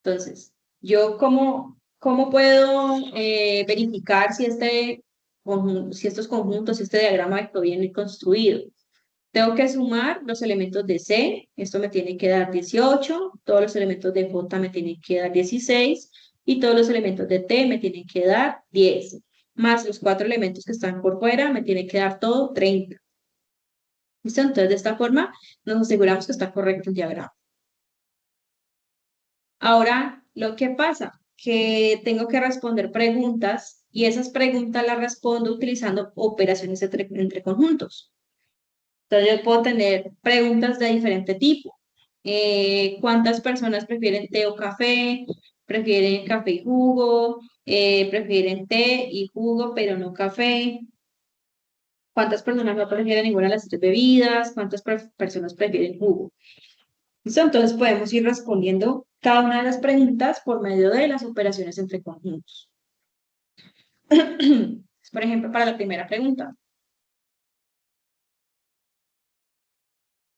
Entonces, yo cómo puedo verificar si si estos conjuntos, si este diagrama está bien construido. Tengo que sumar los elementos de C, esto me tiene que dar 18, todos los elementos de J me tienen que dar 16 y todos los elementos de T me tienen que dar 10, más los 4 elementos que están por fuera me tienen que dar todo 30. ¿Listo? Entonces, de esta forma nos aseguramos que está correcto el diagrama. Ahora, lo que pasa, que tengo que responder preguntas y esas preguntas las respondo utilizando operaciones entre conjuntos. Entonces, yo puedo tener preguntas de diferente tipo. ¿Cuántas personas prefieren té o café? ¿Prefieren café y jugo? ¿Prefieren té y jugo, pero no café? ¿Cuántas personas no prefieren ninguna de las tres bebidas? ¿Cuántas personas prefieren jugo? ¿Listo? Entonces podemos ir respondiendo cada una de las preguntas por medio de las operaciones entre conjuntos. Por ejemplo, para la primera pregunta,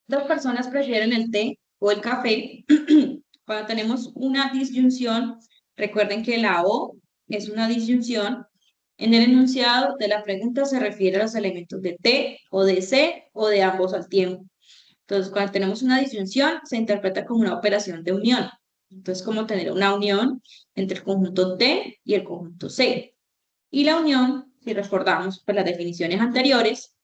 ¿dos personas prefieren el té o el café? Cuando tenemos una disyunción, recuerden que la O es una disyunción. En el enunciado de la pregunta se refiere a los elementos de T o de C o de ambos al tiempo. Entonces, cuando tenemos una disyunción, se interpreta como una operación de unión. Entonces, como tener una unión entre el conjunto T y el conjunto C. Y la unión, si recordamos pues, las definiciones anteriores,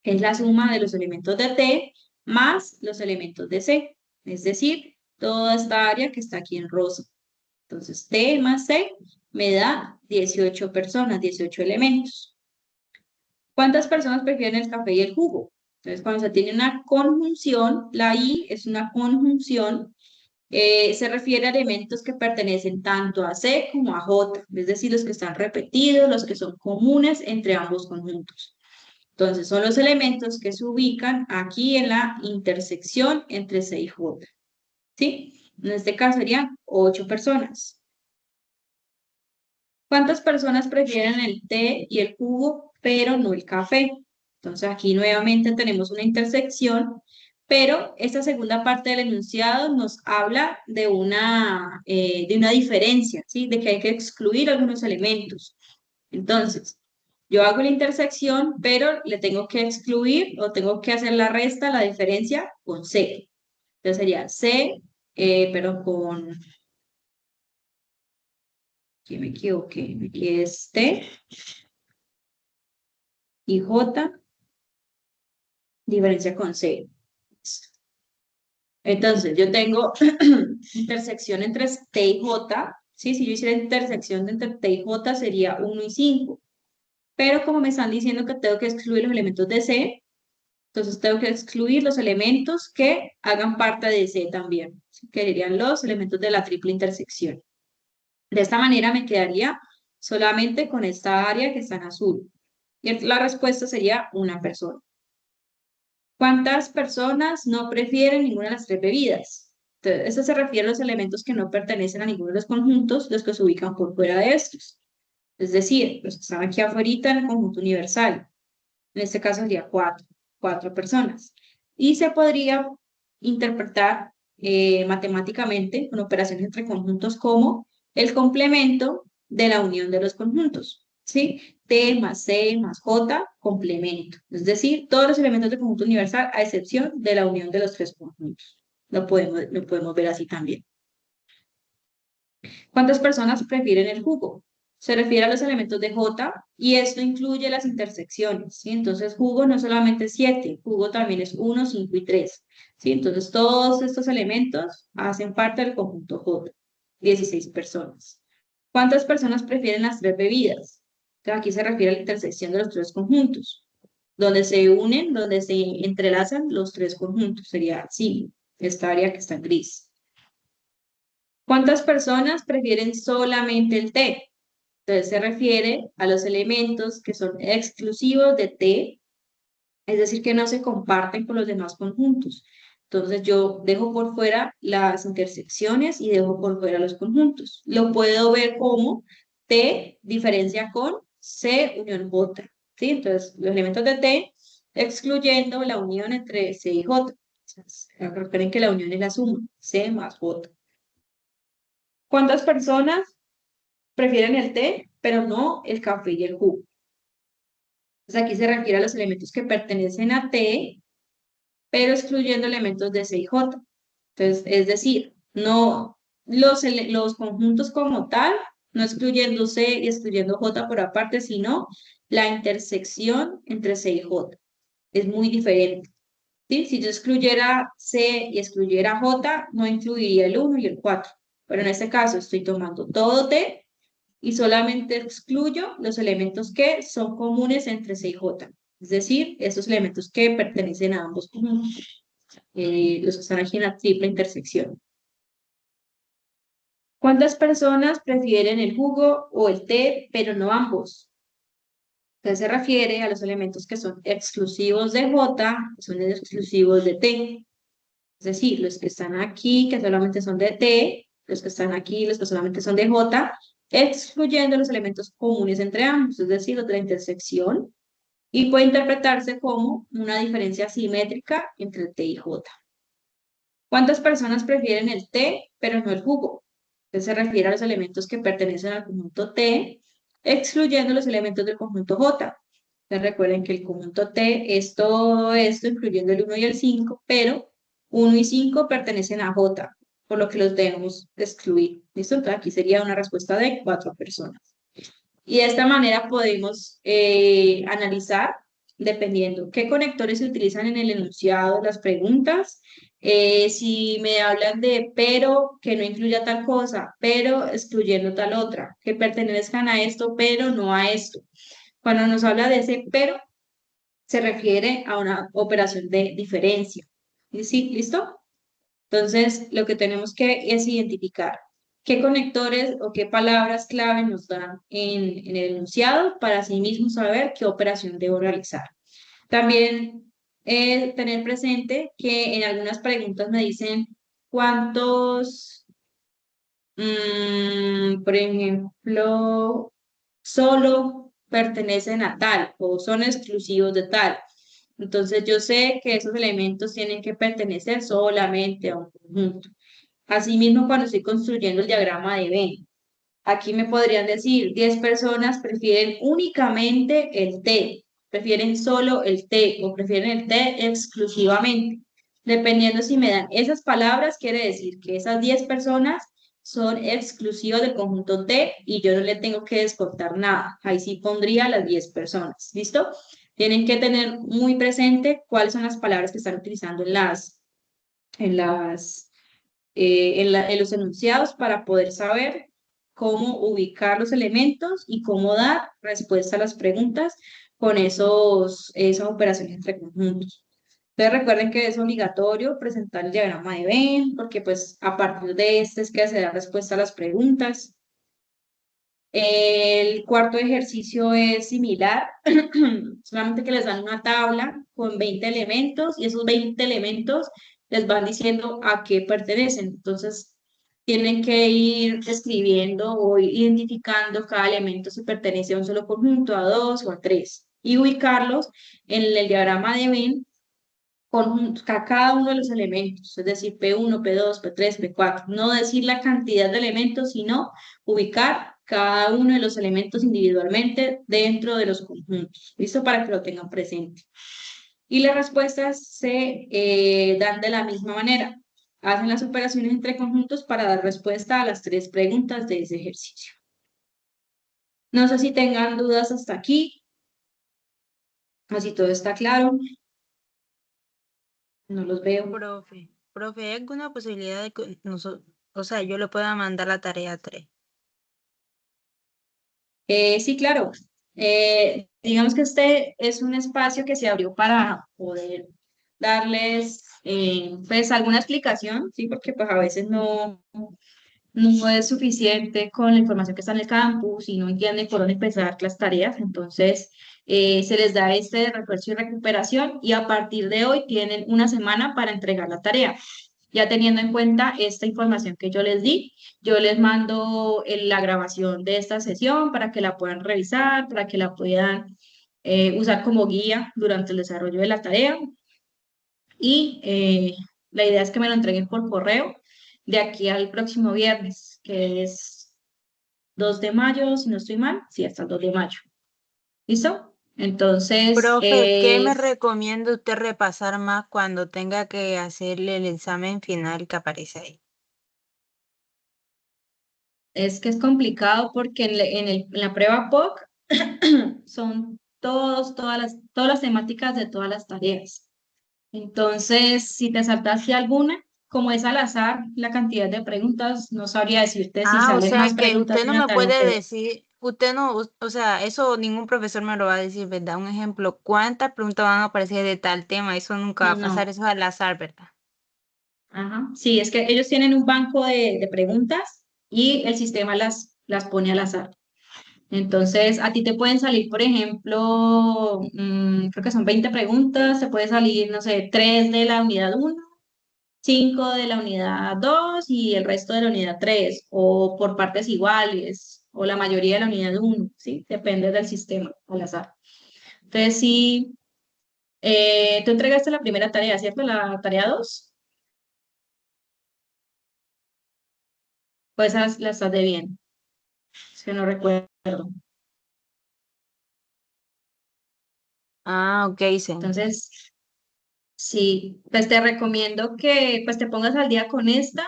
es la suma de los elementos de T más los elementos de C. Es decir, toda esta área que está aquí en rosa. Entonces, T más C me da 18 personas, 18 elementos. ¿Cuántas personas prefieren el café y el jugo? Entonces, cuando se tiene una conjunción, la I es una conjunción, se refiere a elementos que pertenecen tanto a C como a J, es decir, los que están repetidos, los que son comunes entre ambos conjuntos. Entonces, son los elementos que se ubican aquí en la intersección entre C y J. ¿Sí? En este caso serían 8 personas. ¿Cuántas personas prefieren el té y el jugo, pero no el café? Entonces aquí nuevamente tenemos una intersección, pero esta segunda parte del enunciado nos habla de una diferencia, ¿sí? De que hay que excluir algunos elementos. Entonces, yo hago la intersección, pero le tengo que excluir o tengo que hacer la resta, la diferencia con C. Entonces sería C, pero con, aquí me equivoqué, aquí es T y J, diferencia con C. Entonces, yo tengo intersección entre T y J, ¿sí? Si yo hiciera intersección entre T y J sería 1 y 5, pero como me están diciendo que tengo que excluir los elementos de C, entonces tengo que excluir los elementos que hagan parte de C también, ¿sí? Que serían los elementos de la triple intersección. De esta manera me quedaría solamente con esta área que está en azul. Y la respuesta sería una persona. ¿Cuántas personas no prefieren ninguna de las tres bebidas? Entonces, esto se refiere a los elementos que no pertenecen a ninguno de los conjuntos, los que se ubican por fuera de estos. Es decir, los que están aquí afuera en el conjunto universal. En este caso sería cuatro personas. Y se podría interpretar matemáticamente con operaciones entre conjuntos como el complemento de la unión de los conjuntos. ¿Sí? T más C más J, complemento. Es decir, todos los elementos del conjunto universal a excepción de la unión de los tres conjuntos. Lo podemos ver así también. ¿Cuántas personas prefieren el jugo? Se refiere a los elementos de J y esto incluye las intersecciones, ¿sí? Entonces, jugo no solamente es 7, jugo también es 1, 5 y 3, ¿sí? Entonces, todos estos elementos hacen parte del conjunto J, 16 personas. ¿Cuántas personas prefieren las tres bebidas? Entonces, aquí se refiere a la intersección de los tres conjuntos, donde se unen, donde se entrelazan los tres conjuntos, sería así, esta área que está en gris. ¿Cuántas personas prefieren solamente el té? Entonces se refiere a los elementos que son exclusivos de T, es decir, que no se comparten con los demás conjuntos. Entonces yo dejo por fuera las intersecciones y dejo por fuera los conjuntos. Lo puedo ver como T diferencia con C unión J. ¿Sí? Entonces los elementos de T excluyendo la unión entre C y J. Entonces, recuerden que la unión es la suma, C más J. ¿Cuántas personas prefieren el té, pero no el café y el jugo? Entonces aquí se refiere a los elementos que pertenecen a T, pero excluyendo elementos de C y J. Entonces, es decir, no los conjuntos como tal, no excluyendo C y excluyendo J por aparte, sino la intersección entre C y J. Es muy diferente. ¿Sí? Si yo excluyera C y excluyera J, no incluiría el 1 y el 4. Pero en este caso estoy tomando todo T y solamente excluyo los elementos que son comunes entre C y J, es decir, esos elementos que pertenecen a ambos conjuntos, los que están aquí en la triple intersección. ¿Cuántas personas prefieren el jugo o el té, pero no ambos? Entonces se refiere a los elementos que son exclusivos de J, que son exclusivos de T. Es decir, los que están aquí, que solamente son de T, los que están aquí, los que solamente son de J, excluyendo los elementos comunes entre ambos, es decir, los de la intersección, y puede interpretarse como una diferencia simétrica entre T y J. ¿Cuántas personas prefieren el té, pero no el jugo? Entonces se refiere a los elementos que pertenecen al conjunto T, excluyendo los elementos del conjunto J. Entonces recuerden que el conjunto T es todo esto, incluyendo el 1 y el 5, pero 1 y 5 pertenecen a J, por lo que los debemos excluir. ¿Listo? Entonces aquí sería una respuesta de 4 personas. Y de esta manera podemos analizar, dependiendo qué conectores se utilizan en el enunciado de las preguntas. Si me hablan de pero que no incluya tal cosa, pero excluyendo tal otra, que pertenezcan a esto, pero no a esto. Cuando nos habla de ese pero, se refiere a una operación de diferencia. ¿Sí? ¿Listo? Entonces, lo que tenemos que es identificar qué conectores o qué palabras clave nos dan en el enunciado para así mismo saber qué operación debo realizar. También tener presente que en algunas preguntas me dicen cuántos, por ejemplo, solo pertenecen a tal o son exclusivos de tal. Entonces yo sé que esos elementos tienen que pertenecer solamente a un conjunto. Asimismo, cuando estoy construyendo el diagrama de Venn, aquí me podrían decir, 10 personas prefieren únicamente el té, prefieren solo el té o prefieren el té exclusivamente. Dependiendo si me dan esas palabras, quiere decir que esas 10 personas son exclusivas del conjunto T y yo no le tengo que descontar nada. Ahí sí pondría las 10 personas. ¿Listo? Tienen que tener muy presente cuáles son las palabras que están utilizando en las en los enunciados para poder saber cómo ubicar los elementos y cómo dar respuesta a las preguntas con esas operaciones entre conjuntos. Entonces recuerden que es obligatorio presentar el diagrama de Venn, porque pues a partir de este es que se da respuesta a las preguntas. El cuarto ejercicio es similar, solamente que les dan una tabla con 20 elementos y esos 20 elementos les van diciendo a qué pertenecen. Entonces, tienen que ir escribiendo o identificando cada elemento si pertenece a un solo conjunto, a dos o a tres, y ubicarlos en el diagrama de Venn a cada uno de los elementos, es decir, P1, P2, P3, P4. No decir la cantidad de elementos, sino ubicar cada uno de los elementos individualmente dentro de los conjuntos. ¿Listo? Para que lo tengan presente. Y las respuestas se dan de la misma manera. Hacen las operaciones entre conjuntos para dar respuesta a las tres preguntas de ese ejercicio. No sé si tengan dudas hasta aquí, así todo está claro. No los veo. Profe, ¿hay alguna posibilidad de que o sea, yo le pueda mandar la tarea 3? Sí, claro. Digamos que este es un espacio que se abrió para poder darles pues alguna explicación, ¿sí? Porque pues a veces no es suficiente con la información que está en el campus y no entienden por dónde empezar las tareas. Entonces, se les da este refuerzo y recuperación y a partir de hoy tienen una semana para entregar la tarea. Ya teniendo en cuenta esta información que yo les di, yo les mando la grabación de esta sesión para que la puedan revisar, para que la puedan usar como guía durante el desarrollo de la tarea. Y la idea es que me lo entreguen por correo de aquí al próximo viernes, que es 2 de mayo, si no estoy mal, sí, hasta el 2 de mayo. ¿Listo? Entonces, Profe, ¿qué me recomienda usted repasar más cuando tenga que hacerle el examen final que aparece ahí? es que es complicado porque en la prueba POC son todas las temáticas de todas las tareas. Entonces, si te saltaste alguna, como es al azar la cantidad de preguntas, no sabría decirte si Ah, o salen más sea que preguntas usted de no una me tarea puede que otra. decir, usted no, o sea, eso ningún profesor me lo va a decir, ¿verdad? Un ejemplo, ¿cuántas preguntas van a aparecer de tal tema? Eso nunca va a pasar, No. eso es al azar, ¿verdad? Ajá. Sí, es que ellos tienen un banco de preguntas y el sistema las pone al azar. Entonces, a ti te pueden salir, por ejemplo, creo que son 20 preguntas, te puede salir, no sé, 3 de la unidad uno, 5 de la unidad 2 y el resto de la unidad 3 o por partes iguales, o la mayoría de la unidad uno, ¿sí? Depende del sistema, al azar. Entonces, sí, tú entregaste la primera tarea, ¿cierto? La tarea 2 pues esas las estás de bien, si no recuerdo. Ah, ok, sí. Entonces, sí, pues te recomiendo que pues te pongas al día con esta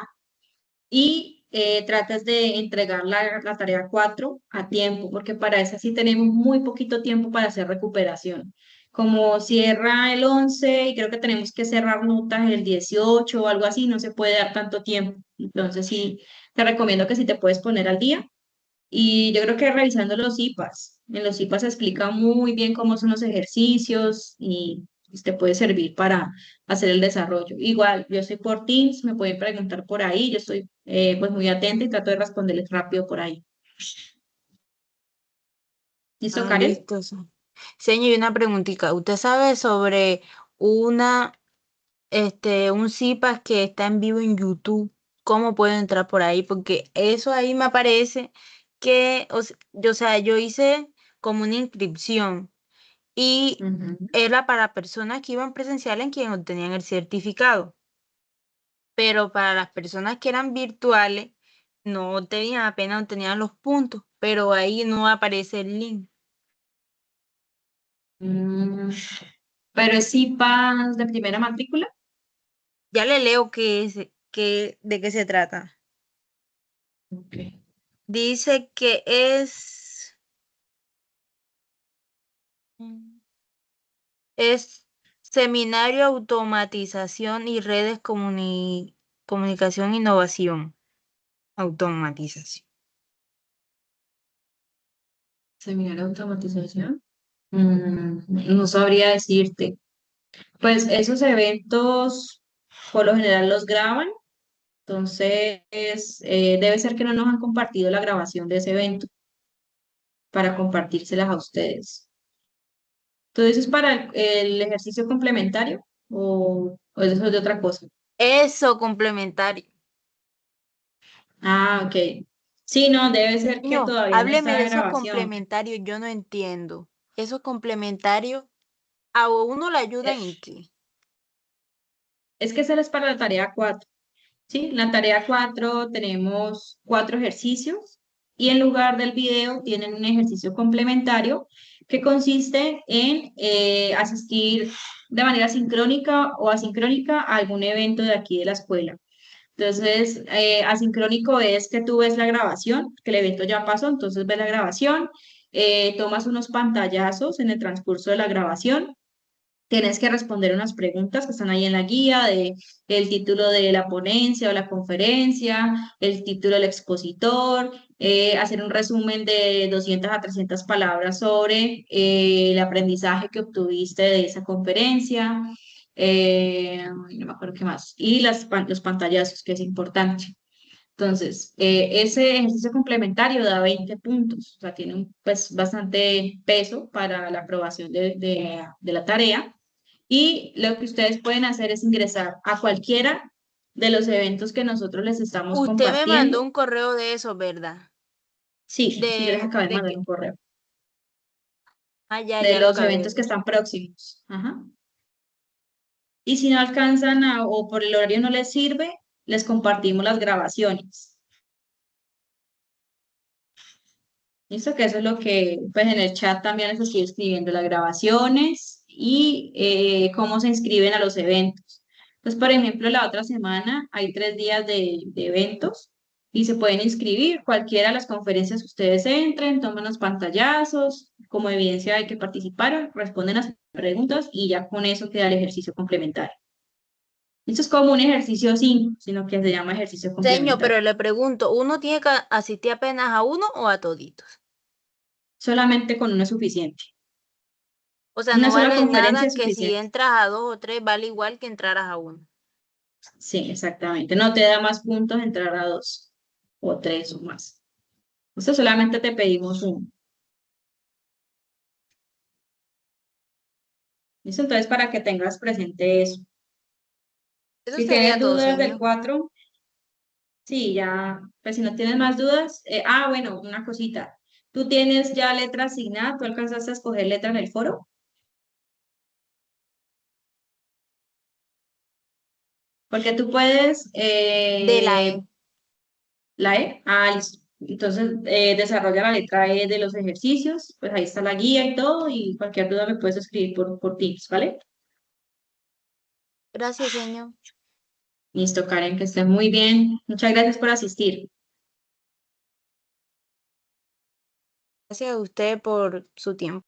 y trates de entregar la tarea 4 a tiempo, porque para esa sí tenemos muy poquito tiempo para hacer recuperación. Como cierra el 11 y creo que tenemos que cerrar notas el 18 o algo así, no se puede dar tanto tiempo. Entonces sí, te recomiendo que si te puedes poner al día. Y yo creo que revisando los IPAs, en los IPAs se explica muy bien cómo son los ejercicios y pues, te puede servir para hacer el desarrollo. Igual, yo estoy por Teams, me pueden preguntar por ahí, yo estoy pues muy atenta y trato de responderles rápido por ahí. ¿Listo, Ah, Karen? listo. Sí. Señor, y una preguntita. ¿Usted sabe sobre una, un CIPAS que está en vivo en YouTube? ¿Cómo puedo entrar por ahí? Porque eso ahí me aparece que, o sea, yo hice como una inscripción y Ujú. era para personas que iban presencial en quien obtenían el certificado, pero para las personas que eran virtuales no tenían, apenas obtenían los puntos, pero ahí no aparece el link. Mm, pero es IPAs de primera matrícula. Ya le leo de qué se trata. Ok. Dice que es Seminario Automatización y Redes Comunicación Innovación. Automatización. Seminario de automatización. No sabría decirte. Pues esos eventos por lo general los graban. Entonces, debe ser que no nos han compartido la grabación de ese evento para compartírselas a ustedes. Entonces, ¿es para el ejercicio complementario o eso es de otra cosa? Eso complementario. Ah, ok. Sí, no, debe ser que No, todavía no hábleme está de la esos grabación. complementarios, yo no entiendo. Esos complementarios, ¿a uno le Eh, ayudan en qué? Es que esa es para la tarea 4. ¿Sí? La tarea 4 tenemos 4 ejercicios y en lugar del video tienen un ejercicio complementario que consiste en asistir de manera sincrónica o asincrónica a algún evento de aquí de la escuela. Entonces, asincrónico es que tú ves la grabación, que el evento ya pasó, entonces ves la grabación, tomas unos pantallazos en el transcurso de la grabación. Tienes que responder unas preguntas que están ahí en la guía de el título de la ponencia o la conferencia, el título del expositor, hacer un resumen de 200 a 300 palabras sobre el aprendizaje que obtuviste de esa conferencia, no me acuerdo qué más, y los pantallazos, que es importante. Entonces, ese ejercicio complementario da 20 puntos, o sea, tiene pues, bastante peso para la aprobación de la tarea. Y lo que ustedes pueden hacer es ingresar a cualquiera de los eventos que nosotros les estamos Usted me mandó compartiendo. un correo de eso, ¿verdad? Sí, sí, yo les acabé de De mandar qué? un correo Ah, ya, de ya lo los acabé de eventos que ver. están próximos. Ajá. Y si no alcanzan o por el horario no les sirve, les compartimos las grabaciones. Listo, que eso es lo que, pues en el chat también les estoy escribiendo las grabaciones y cómo se inscriben a los eventos. Pues, por ejemplo, la otra semana hay 3 días de eventos y se pueden inscribir cualquiera de las conferencias que ustedes entren, toman los pantallazos como evidencia de que participaron, responden las preguntas y ya con eso queda el ejercicio complementario. Esto es como un ejercicio 5, sino que se llama ejercicio Señor, complementario. pero le pregunto, ¿uno tiene que asistir apenas a uno o a toditos? Solamente con uno es suficiente. O sea, Una no sola vale conferencia nada es que si suficiente. entras a dos o tres, vale igual que entraras a uno. Sí, exactamente. No te da más puntos entrar a 2 o 3 o más. Esto solamente te pedimos uno. ¿Listo? Entonces, para que tengas presente eso. Eso Si sería tienes todo, dudas del señor. 4 sí, ya, pues si no tienes más dudas, bueno, una cosita. ¿Tú tienes ya letra asignada? ¿Tú alcanzaste a escoger letra en el foro? Porque tú puedes, De la E. la E, listo. Entonces, desarrolla la letra E de los ejercicios, pues ahí está la guía y todo, y cualquier duda me puedes escribir por Teams, ¿vale? Gracias, señor. Listo, Karen, que estés muy bien. Muchas gracias por asistir. Gracias a usted por su tiempo.